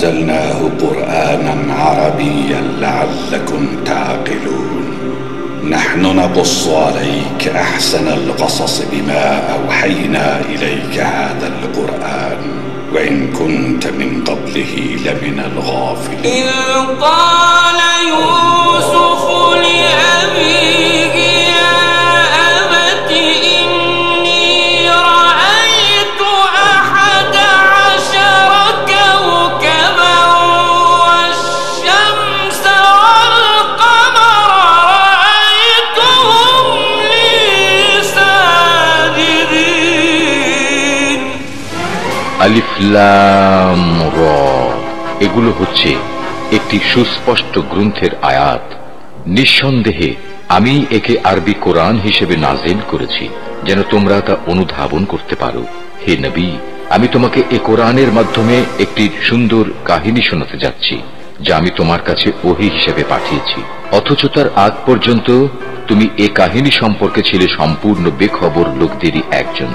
أنزلناه قرآنا عربيا لعلكم تعقلون نحن نقص عليك أحسن القصص بما أوحينا إليك هذا القرآن وإن كنت من قبله لمن الغافلين إذ قال يوسف لأبيه يا أبت إني رأيت 11 كوكبا والشمس والقمر رأيتهم لي ساجدين আলিফ লাম র এগুলো হচ্ছে একটি সুস্পষ্ট গ্রন্থের আয়াত। নিঃসন্দেহে আমি একে আরবি কোরআন হিসেবে নাজিল করেছি যেন তোমরা তা অনুধাবন করতে পারো। হে নবী, আমি তোমাকে এ কোরআনের মাধ্যমে একটি সুন্দর কাহিনী শোনাতে যাচ্ছি যা আমি তোমার কাছে ওহী হিসেবে পাঠিয়েছি, অথচ তার আগ পর্যন্ত তুমি এ কাহিনী সম্পর্কে ছিলে সম্পূর্ণ বেখবর লোকদেরই একজন।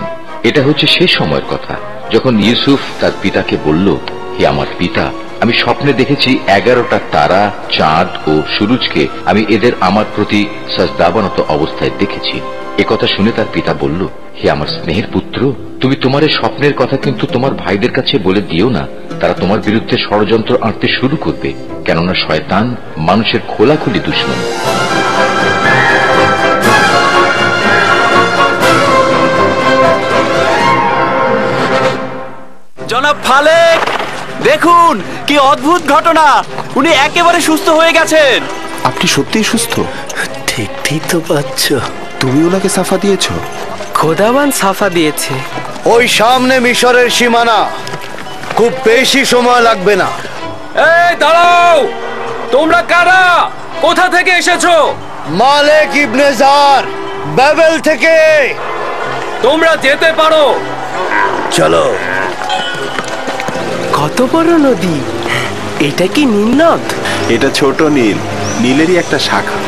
এটা হচ্ছে সে সময়ের কথা যখন ইউসুফ তার পিতাকে বলল, হে আমার পিতা, আমি স্বপ্নে দেখেছি 11টা তারা, চাঁদ ও সূরজকে আমি এদের আমার প্রতি সাজদাবানত অবস্থায় দেখেছি। একথা শুনে তার পিতা বলল, হে আমার স্নেহের পুত্র, তুমি তোমার এই স্বপ্নের কথা কিন্তু তোমার ভাইদের কাছে বলে দিও না, তারা তোমার বিরুদ্ধে ষড়যন্ত্র আঁটতে শুরু করবে, কেননা শয়তান মানুষের খোলাখুলি দুশমন। জনাব ফালেক, দেখুন কি অদ্ভুত ঘটনা, উনি একেবারে সুস্থ হয়ে গেছেন। আপনি সত্যিই সুস্থ? ঠিক তো পাচ্ছ? তুমি ওনাকে সাফা দিয়েছো? খোদাবান সাফা দিয়েছে। ওই সামনে মিশরের সীমানা, খুব বেশি সময় লাগবে না। এই দাঁড়াও, তোমরা কারা? কোথা থেকে এসেছো? মালেক ইবনে জার, বাবেল থেকে। তোমরা যেতে পারো। চলো। কত বড় নদী! এটা কি নীল নদ? এটা ছোট নীল, নীলেরই একটা শাখা।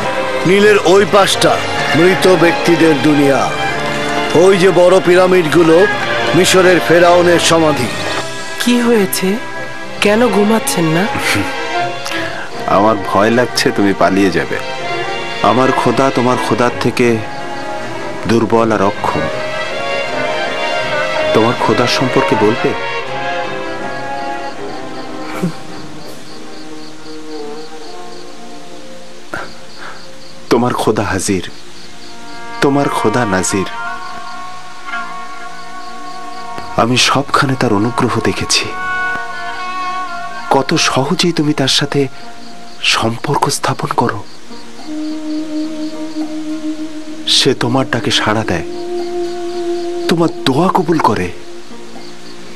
নীলের ওই পাশটা মৃত ব্যক্তিদের দুনিয়া। ওই যে বড় পিরামিডগুলো মিশরের ফেরাউনের সমাধি। কি হয়েছে? কেন ঘুমাচ্ছেন না? আমার ভয় লাগছে তুমি পালিয়ে যাবে। আমার খোদা তোমার খোদার থেকে দুর্বল আর অক্ষম। তোমার খোদার সম্পর্কে বলবে? তোমার খোদা হাজির, তোমার খোদা নাজির। আমি সবখানে তার অনুগ্রহ দেখেছি। কত সহজেই তুমি তার সাথে সম্পর্ক স্থাপন করো। সে তোমার ডাকে সাড়া দেয়, তোমার দোয়া কবুল করে।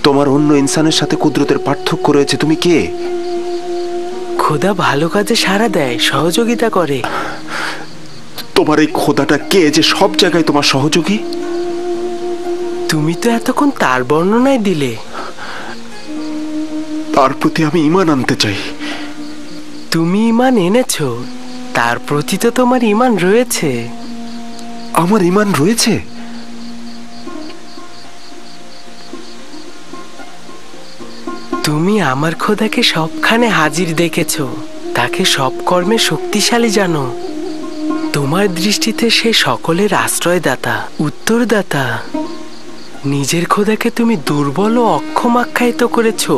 তোমার অন্য ইনসানের সাথে কুদরতের পার্থক্য রয়েছে। তুমি কে? খোদা ভালো কাজে সাড়া দেয়, সহযোগিতা করে। তোমার এই খোদাটা কে যে সব জায়গায় তোমার সহযোগী? তুমি তো এতক্ষণ তার বর্ণনায় দিলে। তার প্রতি আমি ঈমান আনতে চাই। তুমি ঈমান এনেছো, তার প্রতি তো তোমার ঈমান রয়েছে। আমার ঈমান রয়েছে? তুমি আমার খোদাকে সবখানে হাজির দেখেছো, তাকে সব কর্মে শক্তিশালী জানো। তোমার দৃষ্টিতে সে সকলের আশ্রয়দাতা, উত্তরদাতা। নিজের খোদাকে তুমি দুর্বল ও অক্ষম আখ্যায়িত করেছো,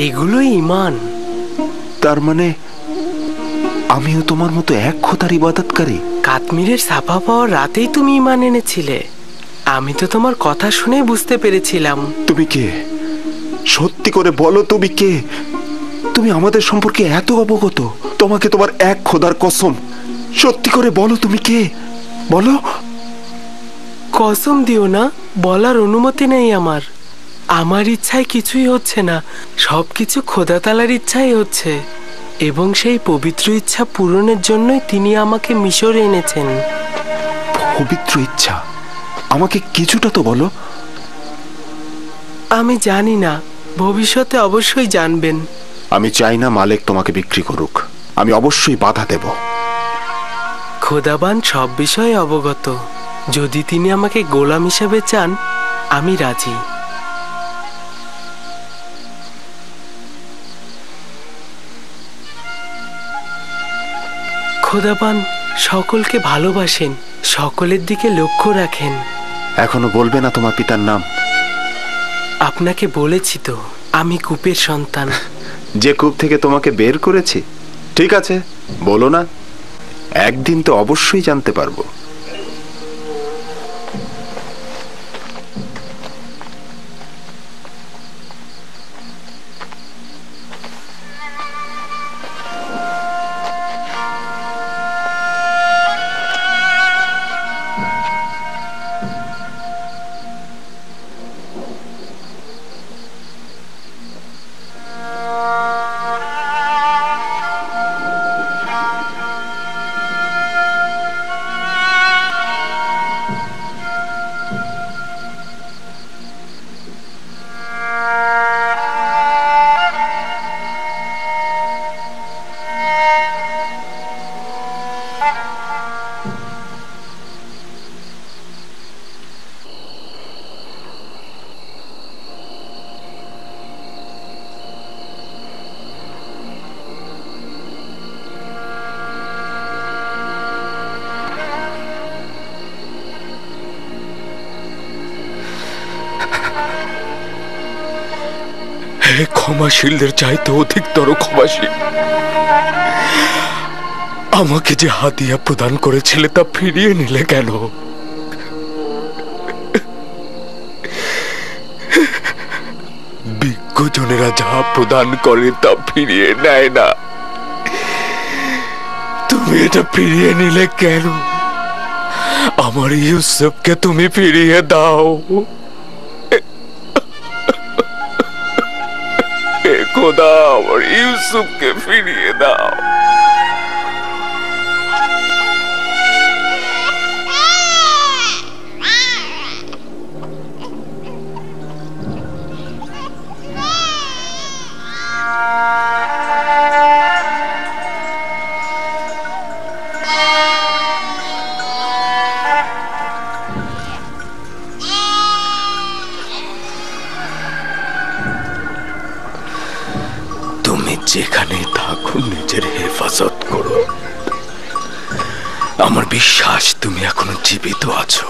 এগুলোই ঈমান। তার মানে আমিও তোমার মতো এক খোদার ইবাদতকারী? কাশ্মীরের ছাপা পাওয়ার রাতেই তুমি ঈমান এনেছিলে। আমি তো তোমার কথা শুনে বুঝতে পেরেছিলাম। তুমি কে? সত্যি করে বলো, তুমি কে? তুমি আমাদের সম্পর্কে এত অবগত? তোমাকে তোমার এক খোদার কসম, সত্যি করে বলো তুমি কে? বলো। কসম দিও না, বলার অনুমতি নেই আমার। আমার ইচ্ছায় কিছুই হচ্ছে না, সবকিছু খোদা তাআলার ইচ্ছাই হচ্ছে, এবং সেই পবিত্র ইচ্ছা পূরণের জন্যই তিনি আমাকে মিশরে এনেছেন। পবিত্র ইচ্ছা? আমাকে কিছুটা তো বলো। আমি জানি না, ভবিষ্যতে অবশ্যই জানবেন। আমি চাই না মালিক তোমাকে বিক্রি করুক, আমি অবশ্যই বাধা দেব। খোদাবান সব বিষয়ে অবগত। যদি তিনি আমাকে গোলাম হিসেবে চান, আমি রাজি। খোদাবান সকলকে ভালোবাসেন, সকলের দিকে লক্ষ্য রাখেন। এখনো বলবে না তোমার পিতার নাম? আপনাকে বলেছি তো, আমি কূপের সন্তান। যে কূপ থেকে তোমাকে বের করেছি? ঠিক আছে, বলো না, একদিন তো অবশ্যই জানতে পারবো। ক্ষমাশীলদের চাইতে অধিকতর ক্ষমাশীল, আমাকে যে হাদিয়া প্রদান করেছিলে তা ফিরিয়ে নিলে কেন? বিজ্ঞজনেরা যা প্রদান করে তা ফিরিয়ে নেয় না, তুমি এটা ফিরিয়ে নিলে কেন? আমার ইউসুফকে তুমি ফিরিয়ে দাও। খোদা, আমার ইউসুফকে ফিরিয়ে দাও। যেখানে থাকো নিজের হেফাজত করো। আমার বিশ্বাস তুমি এখনো জীবিত আছো।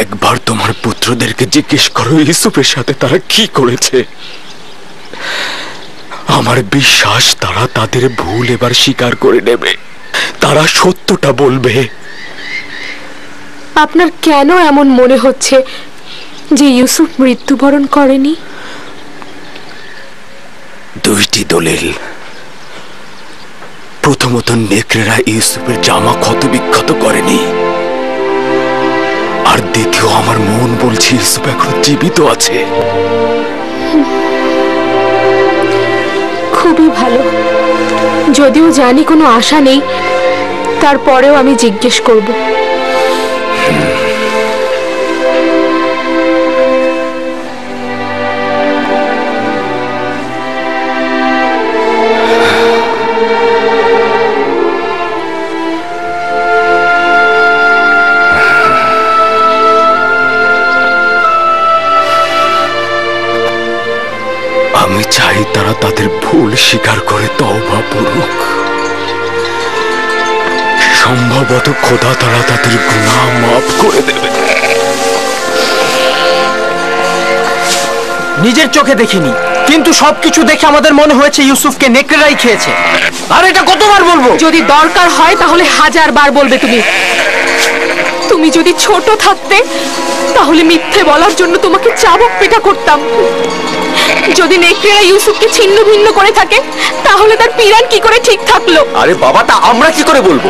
একবার তোমার পুত্রদেরকে জিজ্ঞেস করো ইউসুফের সাথে তারা কি করেছে। আমার বিশ্বাস তারা তাদের ভুল এবার স্বীকার করে নেবে, তারা সত্যটা বলবে। আপনার কেন এমন মনে হচ্ছে যে ইউসুফ মৃত্যুবরণ করেনি? দুইটি দলিল। প্রথমত, নেকড়েরা ইউসুফের জামা ক্ষত বিক্ষত করেনি, আর দ্বিতীয়, আমার মন বলছে ইউসুফ এখন জীবিত আছে। খুবই ভালো। যদিও জানি কোনো আশা নেই, তারপরেও আমি জিজ্ঞেস করব। আমি চাই তারা তাদের ভুল স্বীকার করে তওবা করুক। সম্ভবত খোদা তারা তাদের গুনাহ মাফ করে দেবে। নিজের চোখে দেখিনি, কিন্তু সবকিছু দেখে আমাদের মনে হয়েছে ইউসুফকে নেকড়েরাই খেয়েছে। আর এটা কতবার বলবো? যদি দরকার হয় তাহলে 1000 বার বলবে তুমি। তুমি যদি ছোট থাকতে তাহলে মিথ্যে বলার জন্য তোমাকে চাবুক পিটা করতাম। যদি নেকড়েরা ইউসুফকে ছিন্ন ভিন্ন করে থাকে তাহলে তার পিরান কি করে ঠিক থাকলো? আরে বাবা, তা আমরা কি করে বলবো?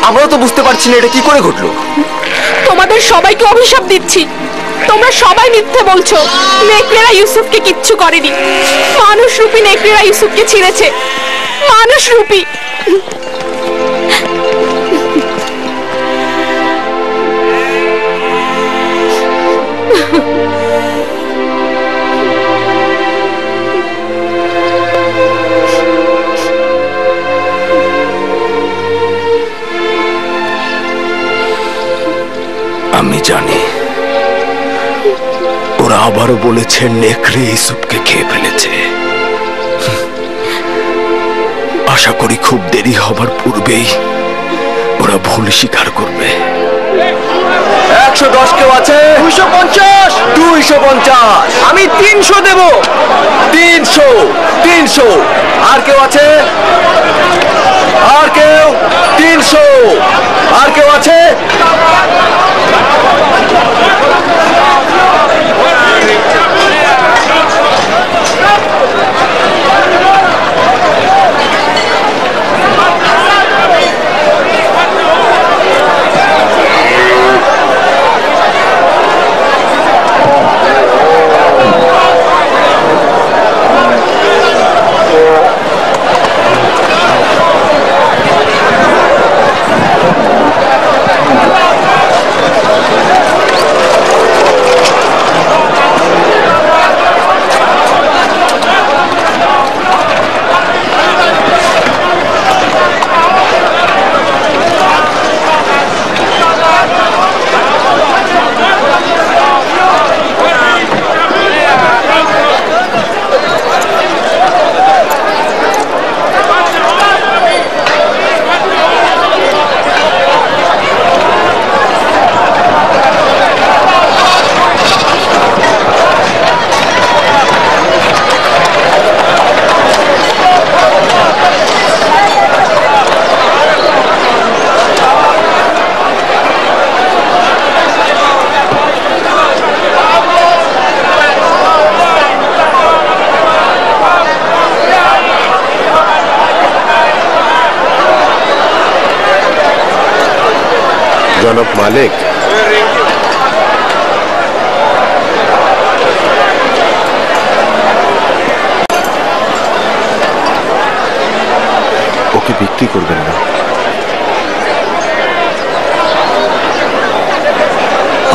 আমরাও তো বুঝতে পারছি না এটা কি করে ঘটলো। তোমাদের সবাইকে অভিশাপ দিচ্ছি, তোমরা সবাই মিথ্যে বলছো। নেকড়েরা ইউসুফকে কিচ্ছু করেনি। মানুষরূপী নেকড়েরা ইউসুফকে ছিঁড়েছে, মানুষরূপী। আমি জানি ওরা আবারও বলেছে নেকড়ে ইউসুফকে খেয়ে ফেলেছে। আশা করি খুব দেরি হবার পূর্বেই ওরা ভুল স্বীকার করবে। 110 কেউ আছে? 250। 250। আমি 300 দেব। 300। 300। আর কেউ আছে? আর কেউ? 300। আর কেউ আছে? জনাব মালিক, ওকে বিক্রি করবেন না।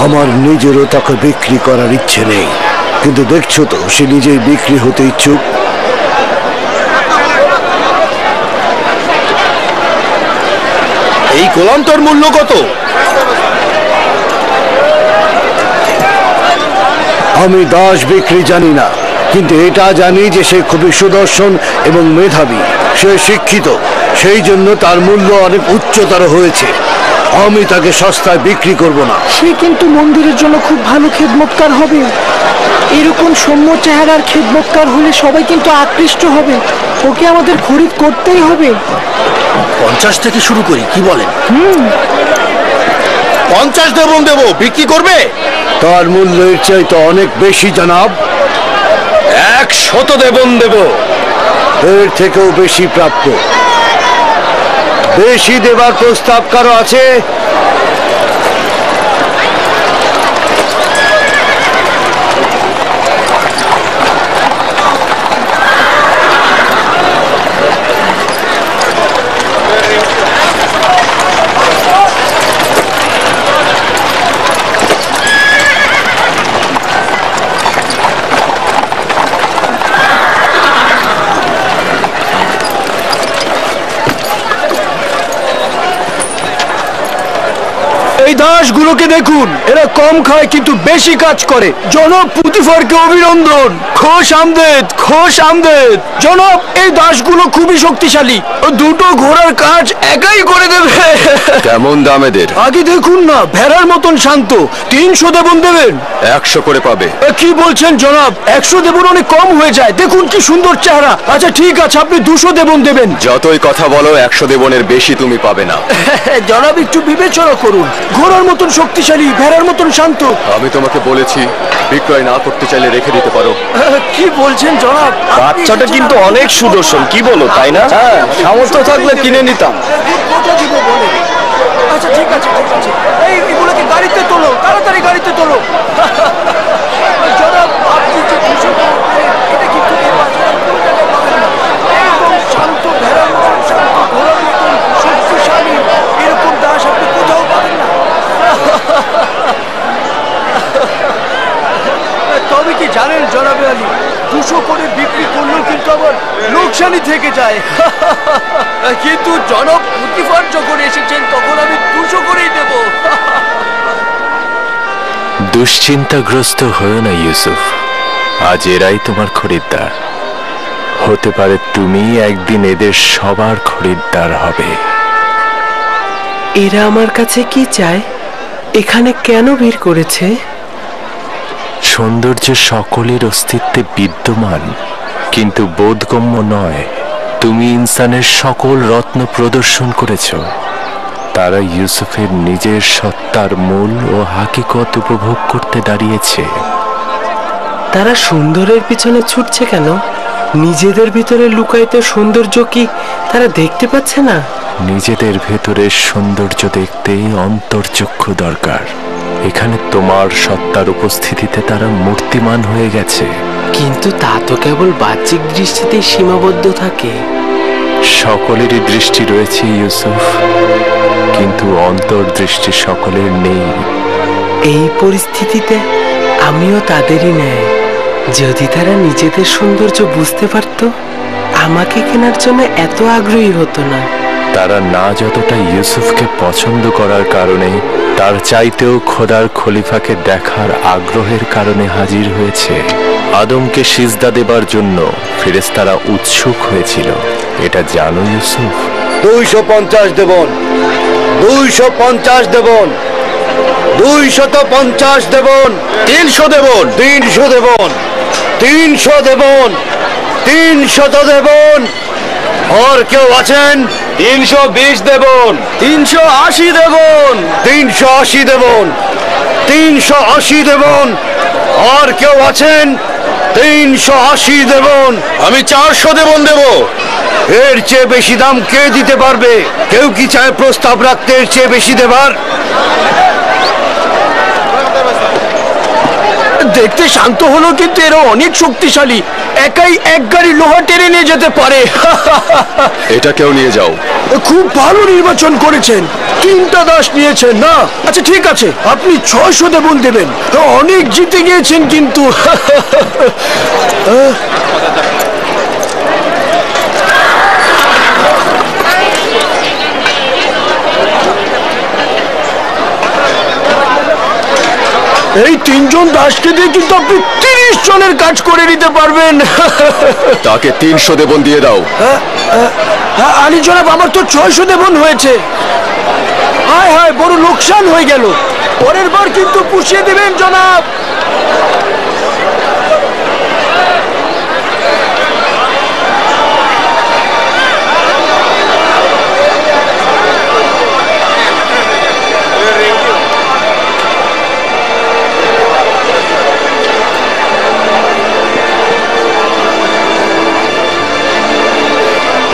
আমার নিজেরও তাকে বিক্রি করার ইচ্ছে নেই, কিন্তু দেখছো তো সে নিজেই বিক্রি হতে ইচ্ছুক। এই গোলামটার মূল্য কত? আমি দাস বিক্রি জানি না, কিন্তু এটা জানি যে সে খুবই সুদর্শন এবং মেধাবী। সে শিক্ষিত, সেই জন্য তার মূল্য অনেক উচ্চতর হয়েছে। আমি তাকে সস্তায় বিক্রি করব না। সে কিন্তু মন্দিরের জন্য খুব ভালো খেদমতকার হবে। এরকম সৌম্য চেহারার খেদমতকার হলে সবাই কিন্তু আকৃষ্ট হবে। ওকে আমাদের খরিদ করতেই হবে। 50 থেকে শুরু করি, কি বলেন? 50 দেব, বিক্রি করবে? তার মূল্যের চাইতে অনেক বেশি জনাব। 100 দেব। এর থেকেও বেশি প্রাপ্য। বেশি দেবার প্রস্তাব কারো আছে? এই দাসগুলোকে দেখুন, এরা কম খায় কিন্তু বেশি কাজ করে। জনাব পুতিফারকে অভিনন্দন। খোশ আমদেদ, খোশ আমদেদ। জনাব, এই দাসগুলো খুবই শক্তিশালী। দুটো ঘোড়ার কাজ একাই করে দেবে। কেমন দাম এদের? আগে দেখুন না, ভেড়ার মতন শান্ত। 300 দেবন দেবেন? 100 করে পাবে। কি বলছেন জনাব? 100 দেবন অনেক কম হয়ে যায়। দেখুন কি সুন্দর চেহারা। আচ্ছা ঠিক আছে, আপনি 200 দেবন দেবেন। যতই কথা বলো, 100 দেবনের বেশি তুমি পাবে না। জনাব একটু বিবেচনা করুন। ঘোড়া ঘোড়ার মতন শক্তিশালী, ভেড়ার মতন শান্ত। আমি তোমাকে বলেছি বিক্রয় না করতে চাইলে রেখে দিতে পারো। কি বলছেন জনাব? বাচ্চাটা কিন্তু অনেক সুদর্শন, কি বলো তাই না? হ্যাঁ, সামর্থ্য থাকলে কিনে নিতাম। আচ্ছা ঠিক আছে ঠিক আছে, এইগুলোকে গাড়িতে তোলো, তাড়াতাড়ি গাড়িতে তোলো। জনাব আপনি যে খুশি করবেন, এটা কিন্তু একদম শান্ত, ভেড়ার মতন শান্ত, ঘোড়ার মতন শক্তিশালী, এরকম দাস আপনি কোথাও পাবেন না। তবে কি জানেন জনাবে আলী, 200 করে বিক্রি করলেও কিন্তু আবার লোকসানি থেকে যায়। কিন্তু জনক পুতিফার যখন এসেছেন তখন আমি 200 করেই দেব। দুশ্চিন্তাগ্রস্ত হয়েও না ইউসুফ, আজ এরাই তোমার খরিদ্দার। হতে পারে তুমি একদিন এদের সবার খরিদ্দার হবে। এরা আমার কাছে কি চায়? এখানে কেন ভিড় করেছে? সৌন্দর্য সকলের অস্তিত্বে বিদ্যমান, কিন্তু বোধগম্য নয়। তুমি ইনসানের সকল রত্ন প্রদর্শন করেছ। তারা ইউসুফের নিজের সত্তার মূল ও হাকিকত উপভোগ করতে দাঁড়িয়েছে। তারা সুন্দরের পিছনে ছুটছে কেন? নিজেদের ভিতরে লুকায়িত সৌন্দর্য কি তারা দেখতে পাচ্ছে না? নিজেদের ভেতরের সৌন্দর্য দেখতে অন্তর্চক্ষু দরকার। এখানে তোমার সত্তার উপস্থিতিতে তারা মূর্তিমান হয়ে গেছে। কিন্তু তা তো কেবল বাহ্যিক দৃষ্টিতে সীমাবদ্ধ থাকে। সকলেরই দৃষ্টি রয়েছে ইউসুফ, কিন্তু অন্তর্দৃষ্টি সকলের নেই। এই পরিস্থিতিতে আমিও তাদেরই ন্যায়। যদি তারা নিজেদের সৌন্দর্য বুঝতে পারত, আমাকে কেনার জন্য এত আগ্রহী হতো না। তারা না যতটা ইউসুফকে পছন্দ করার কারণে, তার চাইতেও খোদার খলিফাকে দেখার আগ্রহের কারণে হাজির হয়েছে। আদমকে সিজদা দেবার জন্য ফেরেশতারা উৎসুক হয়েছিল, এটা জানো ইউসুফ? 250 দেবন, 250 দেবন, 250 দেবন, 300 দেবন, 300 দেবন, 300 দেবন, 300 দেবন। আর কেউ আছেন? 320 দেবন, 380 দেবন, 380 দেবন, 380 দেবন। আর কেউ আছেন? 380 দেবন। আমি 400 দেবন দেব। এর চেয়ে বেশি দাম কে দিতে পারবে? কেউ কি চায় প্রস্তাব রাখতে এর চেয়ে বেশি দেবার? দেখতে শান্ত হলো, কিন্তু এরা অনেক শক্তিশালী। একাই এক গাড়ি লোহা টেনে নিয়ে যেতে পারে। এটা কেউ নিয়ে যাও। খুব ভালো নির্বাচন করেছেন, 3টা দাস নিয়েছেন না? আচ্ছা ঠিক আছে, আপনি 600 দেবন দেবেন। অনেক জিতে গিয়েছেন কিন্তু। এই 3 জন দাসকে দিয়ে কিন্তু আপনি 30 জনের কাজ করে নিতে পারবেন। তাকে 300 দেবন দিয়ে দাও। আলী জনাব, আমার তো 600 দেবন হয়েছে। হায় হায়, বড় লোকসান হয়ে গেল। পরের বার কিন্তু পুষিয়ে দেবেন জনাব।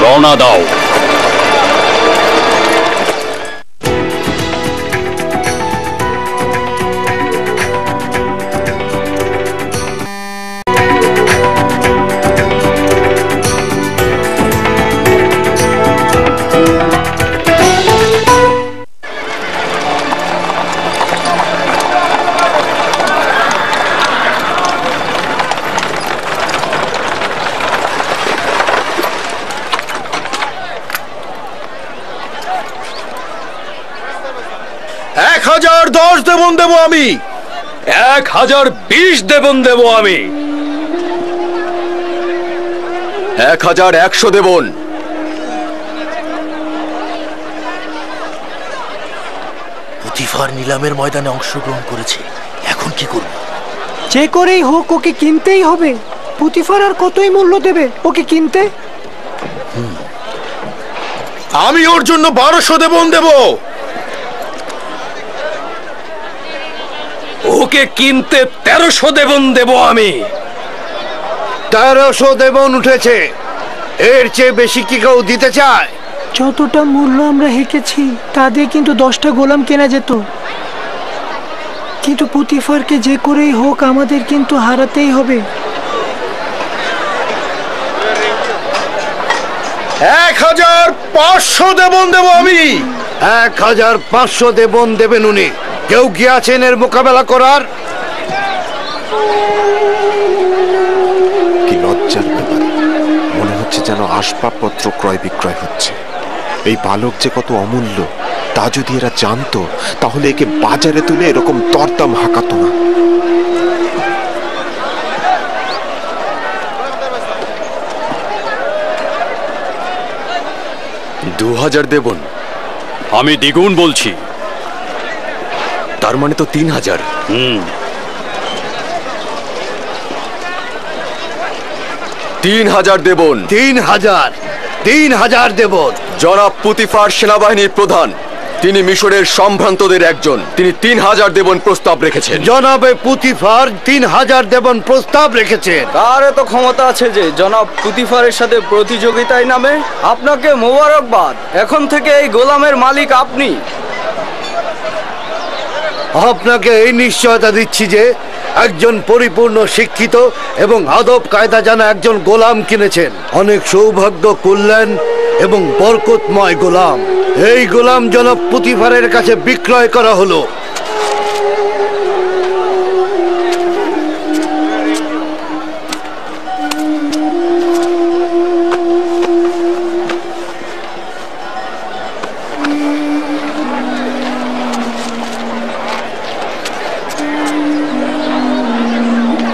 রওনা দাও। দেবন দেব আমি, 1020 দেবন দেব আমি, 1100 দেবন। পুতিফার নিলামের ময়দানে অংশগ্রহণ করেছে, এখন কি করব? যে করেই হোক ওকে কিনতেই হবে। পুতিফার আর কতই মূল্য দেবে ওকে কিনতে? আমি ওর জন্য 1200 দেবন দেব। ওকে কিনতে 1300 দেবন দেব আমি। 1300 দেবন উঠেছে, এর চেয়ে বেশি কি কেউ দিতে চায়? যতটা মূল্য আমরা হেঁকেছি তা দিয়ে কিন্তু 10টা গোলাম কেনা যেত, কিন্তু পুতিফারকে যে করেই হোক আমাদের কিন্তু হারাতেই হবে। 1500 দেবন দেব আমি। 1500 দেবন দেবেন উনি। কেউ কি আছেন এর মোকাবেলা করার? কি লজ্জার ব্যাপার, মনে হচ্ছে যেন আসবাবপত্র ক্রয় বিক্রয় হচ্ছে। এই বালক যে কত অমূল্য তা যদি এরা জানতো তাহলে একে বাজারে তুলে এরকম দরদাম হাঁকাতো না। 2000 দেবন। আমি দ্বিগুণ বলছি। তার মানে তো 3000। 3000 দেবন। 3000 দেবন। জনাব পুতিফার সেনাবাহিনীর প্রধান, তিনি মিশরের সম্ভ্রান্তদের একজন, তিনি 3000 দেবন প্রস্তাব রেখেছেন। জনাবে পুতিফার 3000 দেবন প্রস্তাব রেখেছেন। কার এত ক্ষমতা আছে যে জনাব পুতিফারের সাথে প্রতিযোগিতায় নামে? আপনাকে মোবারকবাদ, এখন থেকে এই গোলামের মালিক আপনি। আপনাকে এই নিশ্চয়তা দিচ্ছি যে একজন পরিপূর্ণ শিক্ষিত এবং আদব কায়দা জানা একজন গোলাম কিনেছেন। অনেক সৌভাগ্য, কল্যাণ এবং বরকতময় গোলাম। এই গোলাম জনাব পুতিফারের কাছে বিক্রয় করা হলো।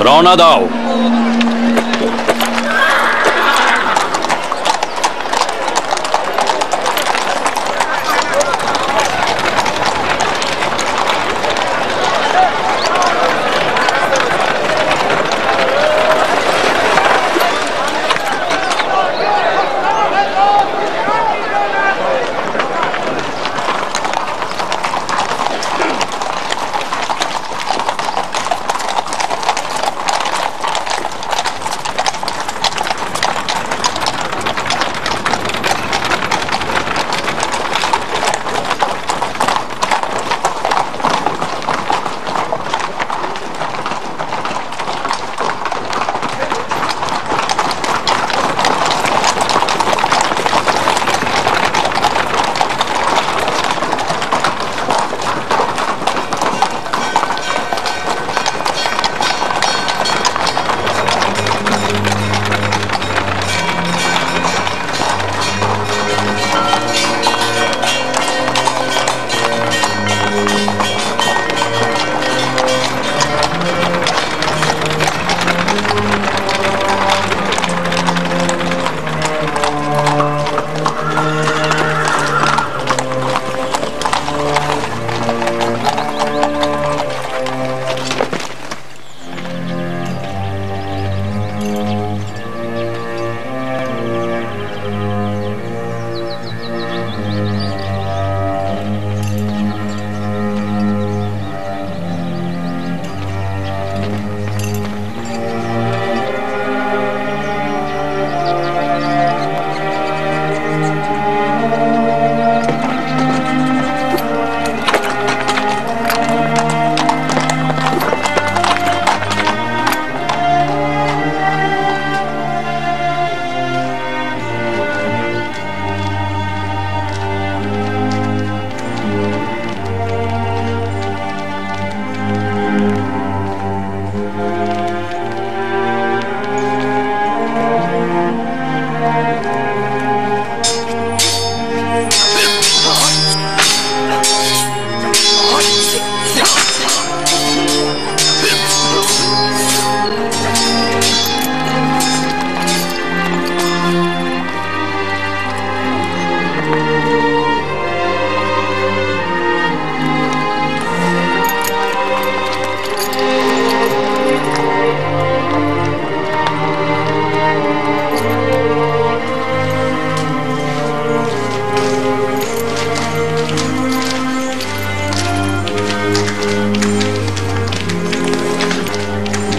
রওনা দাও।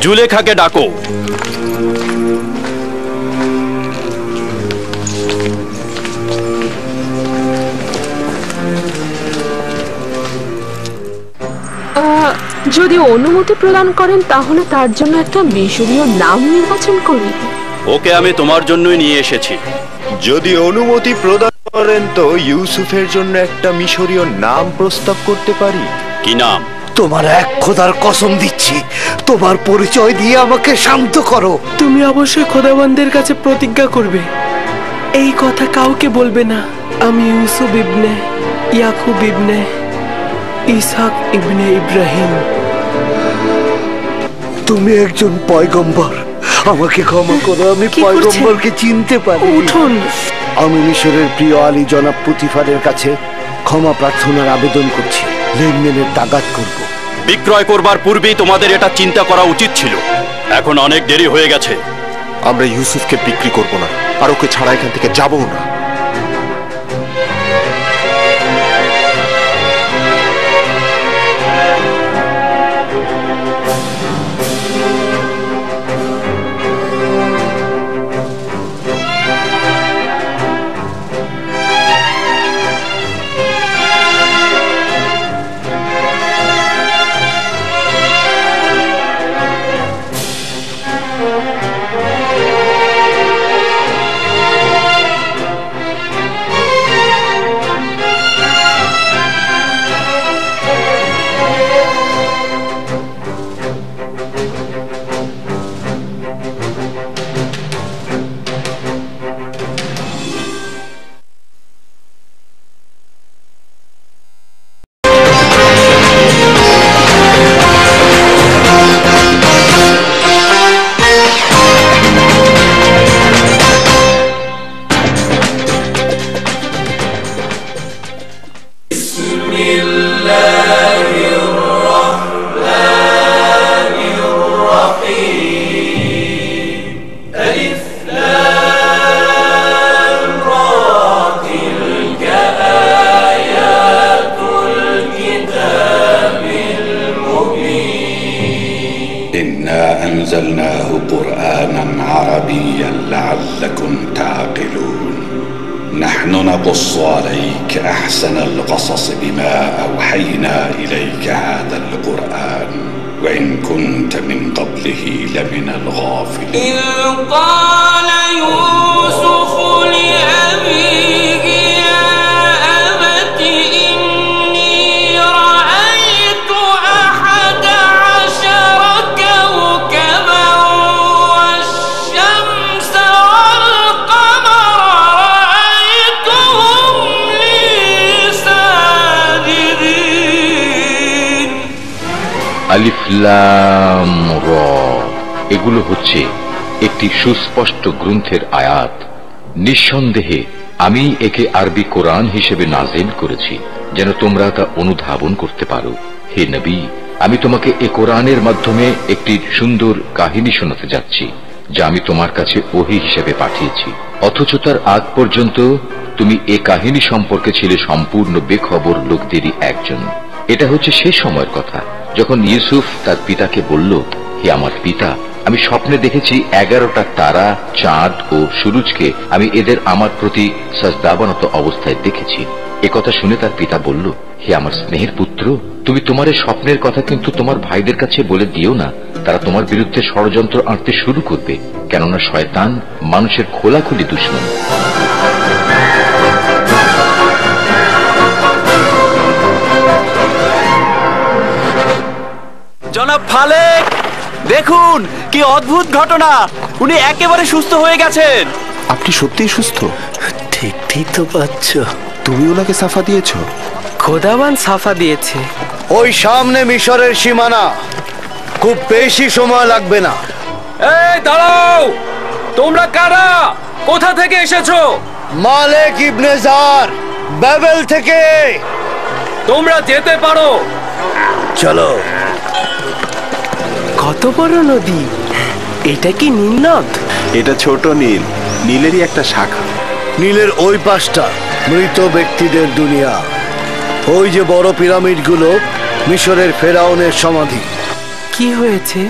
জুলেখাকে ডাকো। যদি অনুমতি প্রদান করেন তাহলে তার জন্য একটা মিশরীয় নাম নির্বাচন করি। ওকে আমি তোমার জন্যই নিয়ে এসেছি। যদি অনুমতি প্রদান করেন তো ইউসুফের জন্য একটা মিশরীয় নাম প্রস্তাব করতে পারি। কি নাম? তোমার এক খোদার কসম দিচ্ছি, তোমার পরিচয় দিয়ে আমাকে শান্ত করো। তুমি অবশ্যই খোদাবন্দের কাছে প্রতিজ্ঞা করবে, এই কথা কাউকে বলবে না। আমি ইউসুফ ইবনে ইয়াকুব ইবনে ইসহাক ইবনে ইব্রাহিম। তুমি একজন পয়গম্বর, আমাকে ক্ষমা করো, আমি পয়গম্বরকে চিনতে পারি। উঠুন। আমি মিশরের প্রিয় আলী জনাব পুতিফারের কাছে ক্ষমা প্রার্থনার আবেদন করছি। লেনদেনের তাগাদ করব। বিক্রয় করবার পূর্বেই তোমাদের এটা চিন্তা করা উচিত ছিল। এখন অনেক দেরি হয়ে গেছে। আমরা ইউসুফকে বিক্রি করব না, আর ওকে ছাড়া এখান থেকে যাবও না। أنزلناه قرآنا عربيا لعلكم تعقلون نحن نقص عليك أحسن القصص بما أوحينا إليك هذا القرآن وإن كنت من قبله لمن الغافلين إذ قال يوسف لأبيه يا أبت إني رأيت 11 كوكبا والشمس والقمر رأيتهم لي ساجدين আলিফ লাম র, এগুলো হচ্ছে একটি সুস্পষ্ট গ্রন্থের আয়াত। নিঃসন্দেহে আমি একে আরবি কোরআন হিসেবে নাযিল করেছি যেন তোমরা তা অনুধাবন করতে পারো। হে নবী, আমি তোমাকে এ কোরআনের মাধ্যমে একটি সুন্দর কাহিনী শোনাতে যাচ্ছি যা আমি তোমার কাছে ওহী হিসেবে পাঠিয়েছি, অথচ তার আগ পর্যন্ত তুমি এ কাহিনী সম্পর্কে ছিলে সম্পূর্ণ বেখবর লোকদেরই একজন। এটা হচ্ছে সেই সময়ের কথা যখন ইউসুফ তার পিতাকে বলল, হে আমার পিতা, আমি স্বপ্নে দেখেছি 11টা তারা, চাঁদ ও সূরজকে আমি এদের আমার প্রতি সাজদাবনত অবস্থায় দেখেছি। একথা শুনে তার পিতা বলল, হে আমার স্নেহের পুত্র, তুমি তোমার এই স্বপ্নের কথা কিন্তু তোমার ভাইদের কাছে বলে দিও না, তারা তোমার বিরুদ্ধে ষড়যন্ত্র আঁটতে শুরু করবে, কেননা শয়তান মানুষের খোলাখুলি দুশমন। জনাব ফালেক, দেখুন কি অদ্ভুত ঘটনা, উনি একেবারে সুস্থ হয়ে গেছেন। আপনি সত্যিই সুস্থ? ঠিক তো পাচ্ছ। তুমি ওনাকে সাফা দিয়েছ? খোদাবান সাফা দিয়েছে। ওই সামনে মিশরের সীমানা, খুব বেশি সময় লাগবে না। এই দাঁড়াও, তোমরা কারা? কোথা থেকে এসেছো? মালেক ইবনে জার, বাবেল থেকে। তোমরা যেতে পারো। চলো। কত বড় নদী, এটা কি নীল নদ? এটা ছোট নীল, নীলেরই একটা শাখা। নীলের ওই পাশটা মৃত ব্যক্তিদের দুনিয়া। ওই যে বড় পিরামিডগুলো মিশরের ফেরাউনের সমাধি। কি হয়েছে?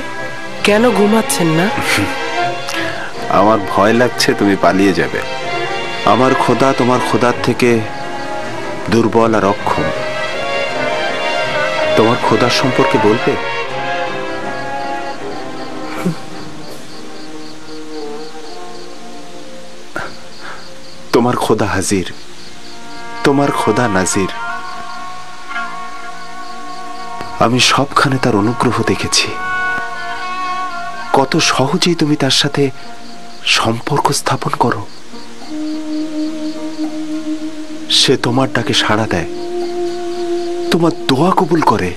কেন ঘুমাচ্ছেন না? আমার ভয় লাগছে তুমি পালিয়ে যাবে। আমার খোদা তোমার খোদার থেকে দুর্বল আর অক্ষম। তোমার খোদার সম্পর্কে বলবে? তোমার খোদা হাজির, তোমার খোদা নাজির। আমি সবখানে তার অনুগ্রহ দেখেছি। কত সহজেই তুমি তার সাথে সম্পর্ক স্থাপন করো। সে তোমার ডাকে সাড়া দেয়, তোমার দোয়া কবুল করে।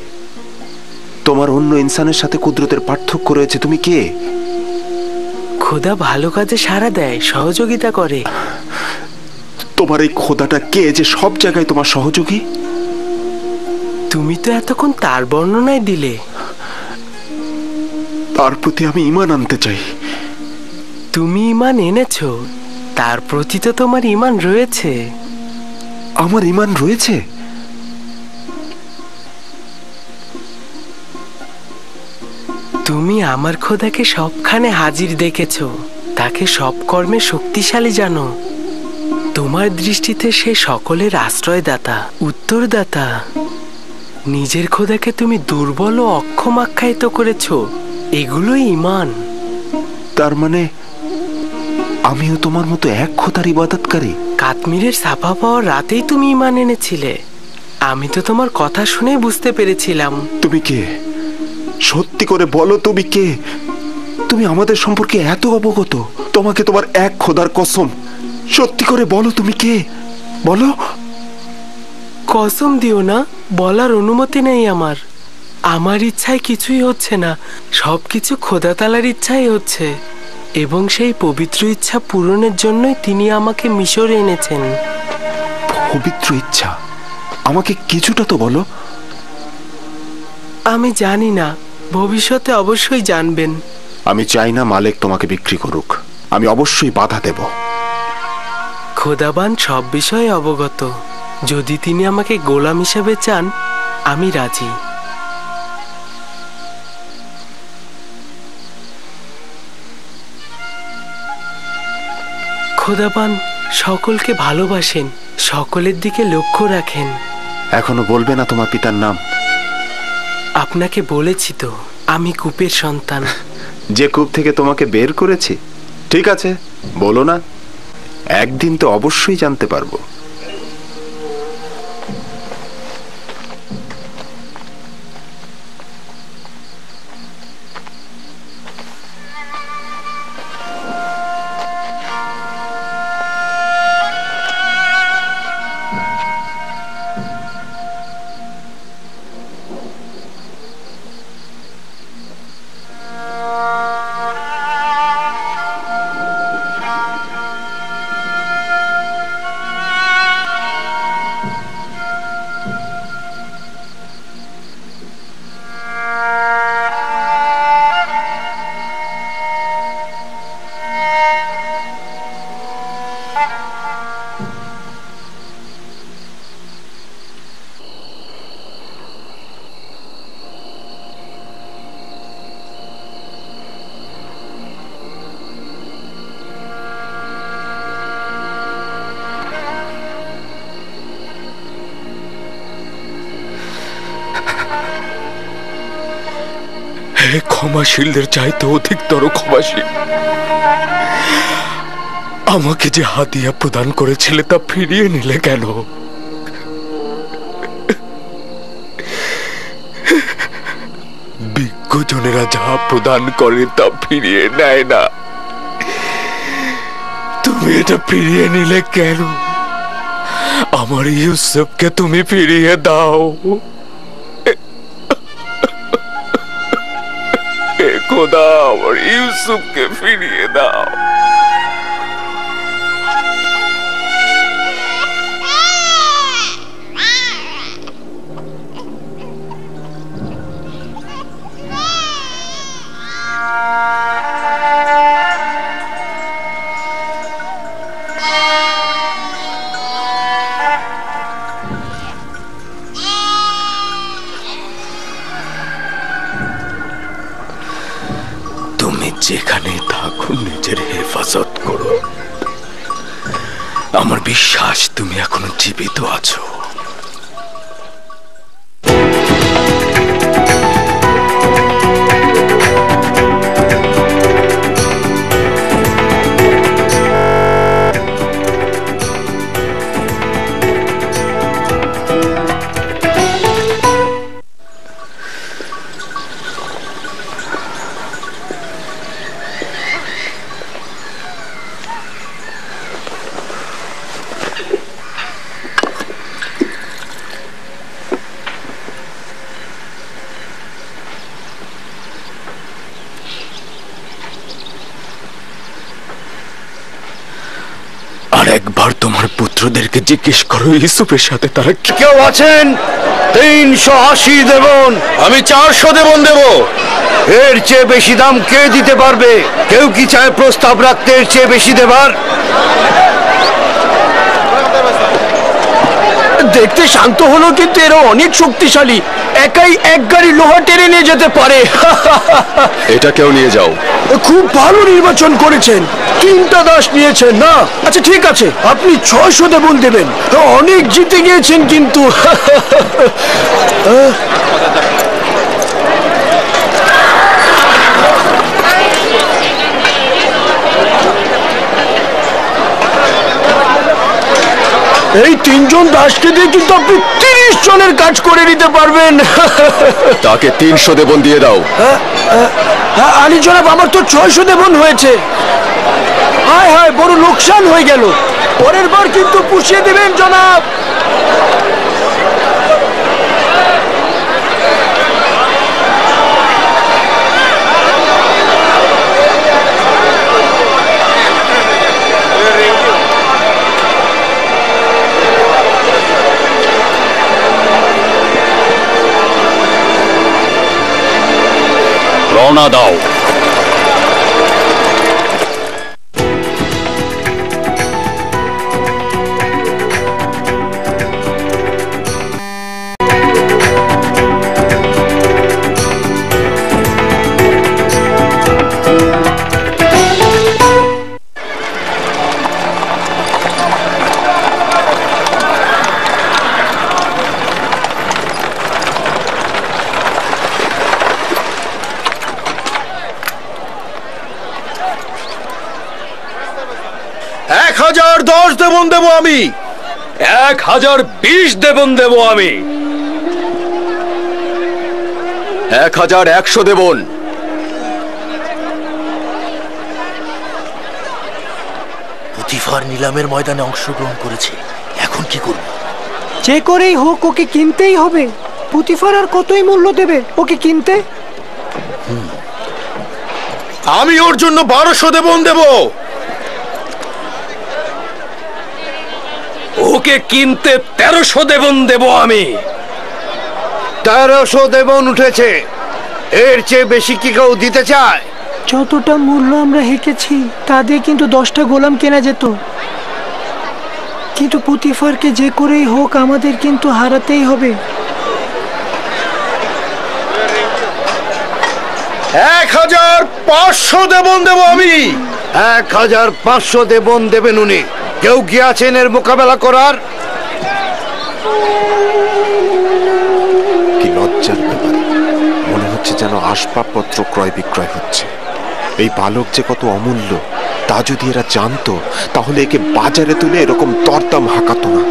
তোমার অন্য ইনসানের সাথে কুদরতের পার্থক্য রয়েছে। তুমি কে? খোদা ভালো কাজে সাড়া দেয়, সহযোগিতা করে। তোমার এই খোদাটা কে যে সব জায়গায় তোমার সহযোগী? তুমি তো এতক্ষণ তার বর্ণনায় দিলে। তার প্রতি আমি ঈমান আনতে চাই। তুমি ঈমান এনেছো, তার প্রতি তো তোমার ঈমান রয়েছে। আমার ঈমান রয়েছে? তুমি আমার খোদাকে সবখানে হাজির দেখেছো, তাকে সব কর্মে শক্তিশালী জানো। তোমার দৃষ্টিতে সে সকলের আশ্রয়দাতা, উত্তরদাতা। নিজের খোদাকে তুমি দুর্বল ও অক্ষম আখ্যায়িত করেছো, এগুলোই ঈমান। তার মানে আমিও তোমার মতো এক খোদার ইবাদতকারী? কাশ্মীরের ছাপা পাওয়ার রাতেই তুমি ঈমান এনেছিলে। আমি তো তোমার কথা শুনে বুঝতে পেরেছিলাম। তুমি কে? সত্যি করে বলো, তুমি কে? তুমি আমাদের সম্পর্কে এত অবগত। তোমাকে তোমার এক খোদার কসম, সত্যি করে বলো তুমি কে? বলো। কসম দিও না, বলার অনুমতি নেই আমার। আমার ইচ্ছায় কিছুই হচ্ছে না, সবকিছু খোদা তাআলার ইচ্ছাই হচ্ছে। এবং সেই পবিত্র ইচ্ছা পূরণের জন্যই তিনি আমাকে মিশরে এনেছেন। পবিত্র ইচ্ছা? আমাকে কিছুটা তো বলো। আমি জানি না, ভবিষ্যতে অবশ্যই জানবেন। আমি চাই না মালিক তোমাকে বিক্রি করুক। আমি অবশ্যই বাধা দেব। খোদাবান সব বিষয়ে অবগত। যদি তিনি আমাকে গোলাম হিসেবে চান, আমি রাজি। খোদাবান সকলকে ভালোবাসেন, সকলের দিকে লক্ষ্য রাখেন। এখনো বলবে না তোমার পিতার নাম? আপনাকে বলেছি তো, আমি কূপের সন্তান। যে কূপ থেকে তোমাকে বের করেছি? ঠিক আছে, বলো না। একদিন তো অবশ্যই জানতে পারবো। হে ক্ষমাশীলদের চাইতে অধিকতর ক্ষমাশীল, আমাকে যে হাদিয়া প্রদান করেছিলে তা ফিরিয়ে নিলে কেন? বিজ্ঞজনেরা যা প্রদান করে তা ফিরিয়ে নেয় না, তুমি এটা ফিরিয়ে নিলে কেন? আমার ইউসুফকে তুমি ফিরিয়ে দাও। খোদা, আমার ইউসুফকে ফিরিয়ে দাও। এখন নিজের হেফাজত করো। আমার বিশ্বাস তুমি এখনো জীবিত আছো। আর একবার তোমার পুত্রদেরকে জিজ্ঞেস করো ইউসুফের সাথে তারা কেউ আছেন? 380 দেবন। আমি 400 দেবন দেব। এর চেয়ে বেশি দাম কে দিতে পারবে? কেউ কি চায় প্রস্তাব রাখতে এর চেয়ে বেশি দেবার? দেখতে শান্ত হলো, কিন্তু এরা অনেক শক্তিশালী। একাই এক গাড়ি লোহা টেনে নিয়ে যেতে পারে। এটা কেউ নিয়ে যাও। খুব ভালো নির্বাচন করেছেন। 3টা দাস নিয়েছেন না? আচ্ছা ঠিক আছে, আপনি 600 দেবন দেবেন। অনেক জিতে গিয়েছেন কিন্তু। এই 3 জন দাসকে দিয়ে কিন্তু আপনি 30 জনের কাজ করে নিতে পারবেন। তাকে 300 দেবন দিয়ে দাও। আলী জনাব, আমার তো 600 দেবন হয়েছে। হায় হায়, বড় লোকসান হয়ে গেল। পরের বার কিন্তু পুষিয়ে দেবেন জনাব। রওনা দাও। দেবন দেব আমি। 1020 দেবন দেব আমি। 1100 দেবন। পুতিফার নিলামের ময়দানে অংশগ্রহণ করেছে, এখন কি করব? যে করেই হোক ওকে কিনতেই হবে। পুতিফার আর কতই মূল্য দেবে ওকে কিনতে? আমি ওর জন্য 1200 দেবন দেব। ওকে কিনতে 1300 দেবন দেব আমি। 1300 দেবন উঠেছে। এর চেয়ে বেশি কি কেউ দিতে চায়? যতটা মূল্য আমরা হেঁকেছি তা দিয়ে কিন্তু 10টা গোলাম কেনা যেত। কিন্তু পুতিফারকে যে করেই হোক আমাদের কিন্তু হারাতেই হবে। 1500 দেবন দেব আমি। 1500 দেবন দেবেন উনি। কেউ কি আছেন এর মোকাবেলা করার? কি লজ্জার ব্যাপার, মনে হচ্ছে যেন আসবাবপত্র ক্রয় বিক্রয় হচ্ছে। এই বালক যে কত অমূল্য তা যদি এরা জানতো তাহলে একে বাজারে তুলে এরকম দরদাম হাঁকাতো না।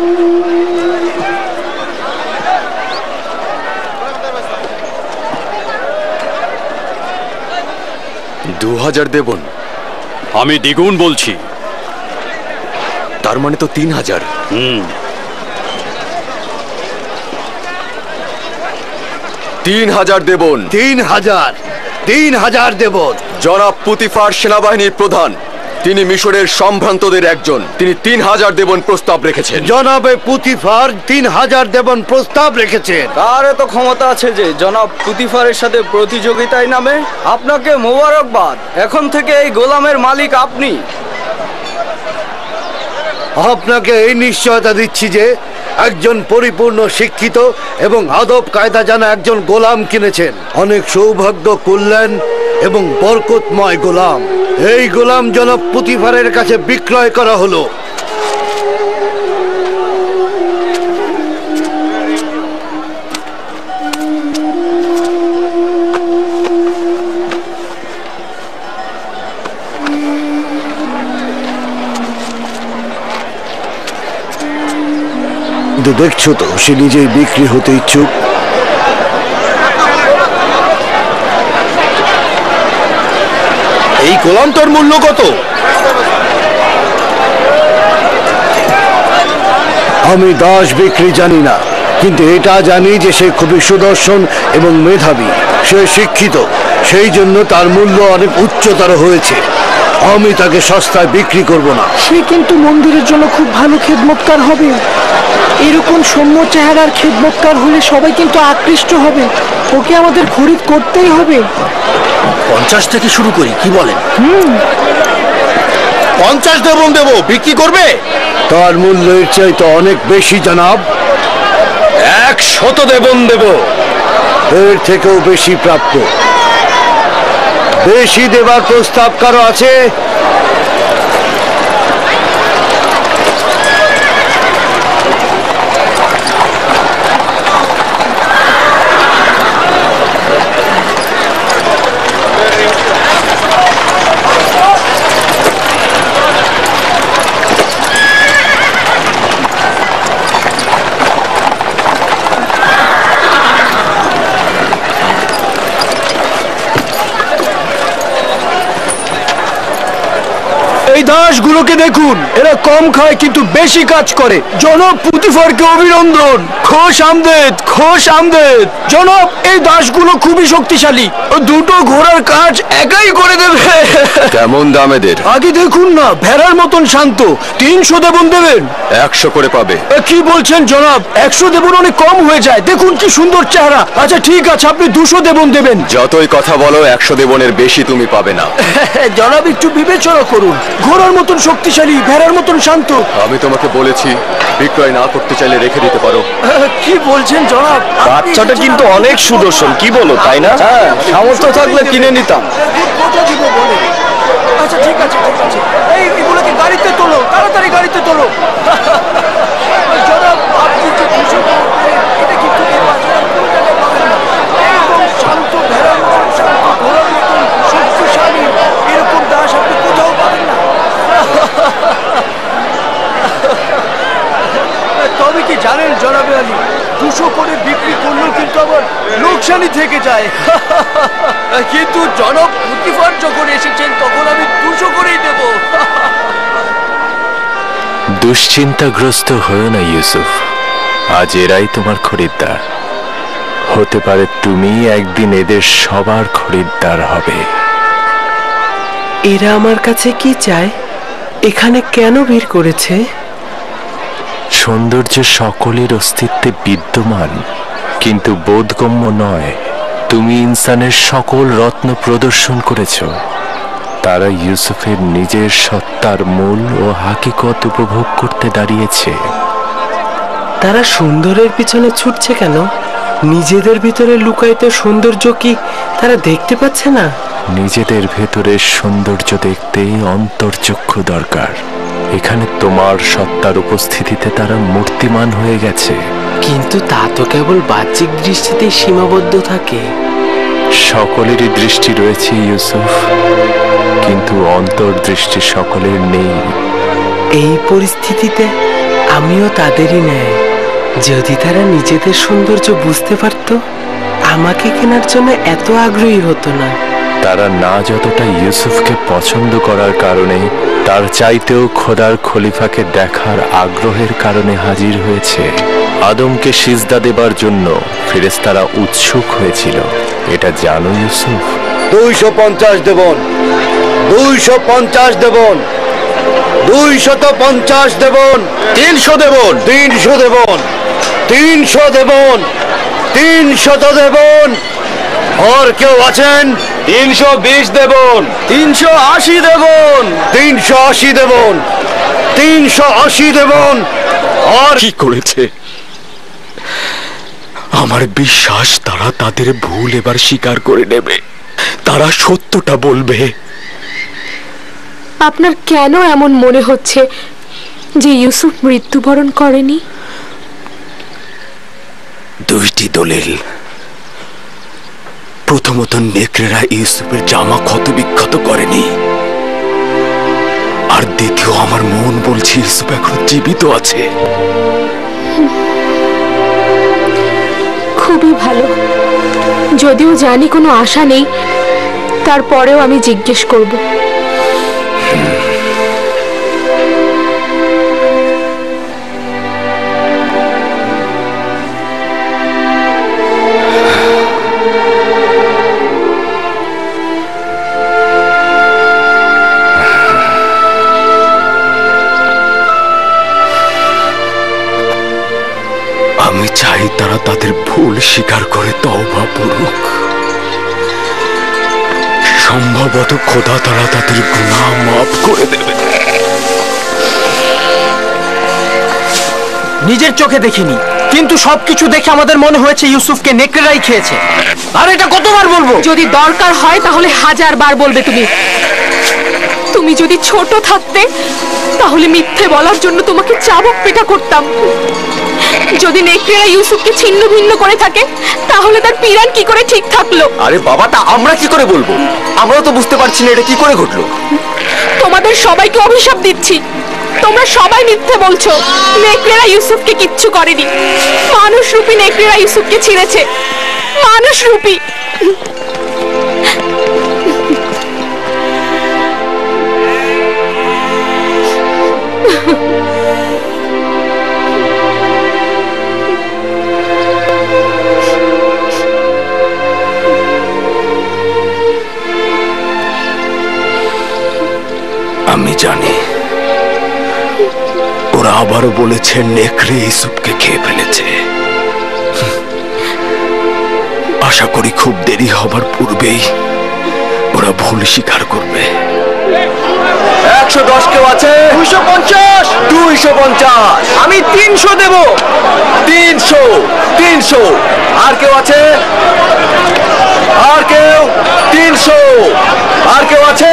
$2000 দেবন। আমি দ্বিগুণ বলছি। তার মানে তো 3000। 3000 দেবন। 3000 দেবন। জনাব পুতিফার সেনাবাহিনীর প্রধান, তিনি মিশরের সম্ভ্রান্তদের একজন। তিনি 3000 দেবন প্রস্তাব রেখেছেন। জনাবে পুতিফার 3000 দেবন প্রস্তাব রেখেছেন। কার এত ক্ষমতা আছে যে জনাব পুতিফারের সাথে প্রতিযোগিতায় নামে? আপনাকে মোবারকবাদ, এখন থেকে এই গোলামের মালিক আপনি। আপনাকে এই নিশ্চয়তা দিচ্ছি যে একজন পরিপূর্ণ শিক্ষিত এবং আদব কায়দা জানা একজন গোলাম কিনেছেন। অনেক সৌভাগ্য, কল্যাণ এবং বরকতময় গোলাম। এই গোলাম জনাব পুতিফারের কাছে বিক্রয় করা হলো। কিন্তু দেখছো তো সে নিজেই বিক্রি হতে ইচ্ছুক। এই গোলামটার মূল্য কত? আমি দাস বিক্রি জানি না, কিন্তু এটা জানি যে সে খুবই সুদর্শন এবং মেধাবী। সে শিক্ষিত, সেই জন্য তার মূল্য অনেক উচ্চতর হয়েছে। আমি তাকে সস্তায় বিক্রি করব না। সে কিন্তু মন্দিরের জন্য খুব ভালো খেদমতকার হবে। এরকম সৌম্য চেহারার খেদমতকার হলে সবাই কিন্তু আকৃষ্ট হবে। ওকে আমাদের খরিদ করতেই হবে। 50 থেকে শুরু করি, কি বলেন? 50 দেবন দেব, বিক্রি করবে? তার মূল্যের চাইতে অনেক বেশি জনাব। 100 দেবন দেব। এর থেকেও বেশি প্রাপ্য। বেশি দেবার প্রস্তাব কারো আছে? এই দাসগুলোকে দেখুন, এরা কম খায় কিন্তু বেশি কাজ করে। জনাব পুতিফারকে অভিনন্দন। খোশ আমদেদ, খোশ আমদেদ। জনাব, এই দাসগুলো খুবই শক্তিশালী। দুটো ঘোড়ার কাজ একাই করে দেবে। কেমন দাম এদের? আগে দেখুন না, ভেড়ার মতন শান্ত। 300 দেবন দেবেন? 100 করে পাবে। কি বলছেন জনাব? 100 দেবন অনেক কম হয়ে যায়। দেখুন কি সুন্দর চেহারা। আচ্ছা ঠিক আছে, আপনি 200 দেবন দেবেন। যতই কথা বলো, 100 দেবনের বেশি তুমি পাবে না। জনাব একটু বিবেচনা করুন। ঘোড়ার মতন শক্তিশালী, ভেড়ার মতন শান্ত। আমি তোমাকে বলেছি বিক্রয় না করতে চাইলে রেখে দিতে পারো। কি বলছেন জনাব? বাচ্চাটা কিন্তু অনেক সুদর্শন, কি বলো, তাই না? হ্যাঁ, সামর্থ্য থাকলে কিনে নিতাম। আচ্ছা ঠিক আছে, ঠিক আছে। এইগুলোকে গাড়িতে তোলো, তাড়াতাড়ি গাড়িতে তোলো। জনাব, আপনি যে খুশি এটা কিন্তু শান্ত, ভেড়ার মতন শান্ত, ঘোড়ার মতন শক্তিশালী, এরকম দাস আপনি কোথাও পাবেন না। তবে কি জানেন জনাবে আলী, 200 করে বিক্রি করলেও কিন্তু আবার লোকসানি থেকে যায়। কিন্তু জনাব পুতিফার যখন এসেছেন তখন আমি 200 করেই দেব। দুশ্চিন্তাগ্রস্ত হয়েও না ইউসুফ, আজ এরাই তোমার খরিদ্দার। হতে পারে তুমি একদিন এদের সবার খরিদ্দার হবে। এরা আমার কাছে কি চায়? এখানে কেন ভিড় করেছে? সৌন্দর্য সকলের অস্তিত্বে বিদ্যমান, কিন্তু বোধগম্য নয়। তুমি ইনসানের সকল রত্ন প্রদর্শন করেছ। তারা ইউসুফের নিজের সত্তার মূল ও হাকিকত উপভোগ করতে দাঁড়িয়েছে। তারা সুন্দরের পিছনে ছুটছে কেন? নিজেদের ভিতরে লুকায়িত সৌন্দর্য কি তারা দেখতে পাচ্ছে না? নিজেদের ভেতরের সৌন্দর্য দেখতে অন্তর্চক্ষু দরকার। এখানে তোমার সত্তার উপস্থিতিতে তারা মূর্তিমান হয়ে গেছে। কিন্তু তা তো কেবল বাহ্যিক দৃষ্টিতেই সীমাবদ্ধ থাকে। সকলেরই দৃষ্টি রয়েছে ইউসুফ, কিন্তু অন্তর্দৃষ্টি সকলের নেই। এই পরিস্থিতিতে আমিও তাদেরই ন্যায়। যদি তারা নিজেদের সৌন্দর্য বুঝতে পারত, আমাকে কেনার জন্য এত আগ্রহী হতো না। তারা না যতটা ইউসুফকে পছন্দ করার কারণে, তার চাইতেও খোদার খলিফাকে দেখার আগ্রহের কারণে হাজির হয়েছে। আদমকে সিজদা দেবার জন্য ফেরেশতারা উৎসুক হয়েছিল, এটা জানো ইউসুফ? 250 দেবন, 250 দেবন, 250 দেবন, 300 দেবন, 300 দেবন, 300 দেবন, 300 দেবন। আর কেউ আছেন? 320 দেবন, 380 দেবন, 380 দেবন, 380 দেবন। আর কি করেছে? আমার বিশ্বাস তারা তাদের ভুল এবার স্বীকার করে নেবে। তারা সত্যটা বলবে। আপনার কেন এমন মনে হচ্ছে যে ইউসুফ মৃত্যুবরণ করেনি? দুইটি দলিল। প্রথমত, নেকড়েরা ইউসুফের জামা ক্ষত বিক্ষত করেনি, আর দ্বিতীয়, আমার মন বলছে ইউসুফ এখন জীবিত আছে। খুবই ভালো। যদিও জানি কোনো আশা নেই, তারপরেও আমি জিজ্ঞেস করব। আমি চাই তারা তাদের ভুল স্বীকার করে তওবা করুক। সম্ভবত খোদা তারা তাদের গুনাহ মাফ করে দেবে। নিজের চোখে দেখিনি, কিন্তু সবকিছু দেখে আমাদের মনে হয়েছে ইউসুফকে নেকড়েরাই খেয়েছে। আর এটা কতবার বলবো? যদি দরকার হয় তাহলে 1000 বার বলবে তুমি। তুমি যদি ছোট থাকতে তাহলে মিথ্যে বলার জন্য তোমাকে চাবুক পেটা করতাম। যদি নেকড়েরা ইউসুফকে ছিন্ন ভিন্ন করে থাকে তাহলে তার পিরান কি করে ঠিক থাকলো? আরে বাবা, তা আমরা কি করে বলবো? আমরাও তো বুঝতে পারছি না এটা কি করে ঘটলো। তোমাদের সবাইকে অভিশাপ দিচ্ছি। তোমরা সবাই মিথ্যে বলছো। নেকড়েরা ইউসুফকে কিচ্ছু করেনি। মানুষরূপী নেকড়েরা ইউসুফকে ছিঁড়েছে। মানুষরূপী। আমি জানি ওরা আবারও বলেছে নেকড়ে ইউসুফকে খেয়ে ফেলেছে। আশা করি খুব দেরি হবার পূর্বেই ওরা ভুল স্বীকার করবে। 110 কেউ আছে? 250। 250। আমি 300 দেব। 300। 300। আর কেউ আছে? আর কেউ? 300। আর কেউ আছে?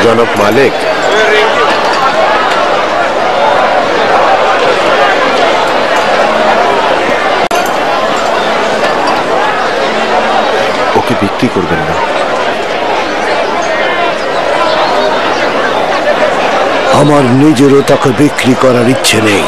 জনাব মালিক, ওকে বিক্রি করবেন না। আমার নিজেরও তাকে বিক্রি করার ইচ্ছে নেই।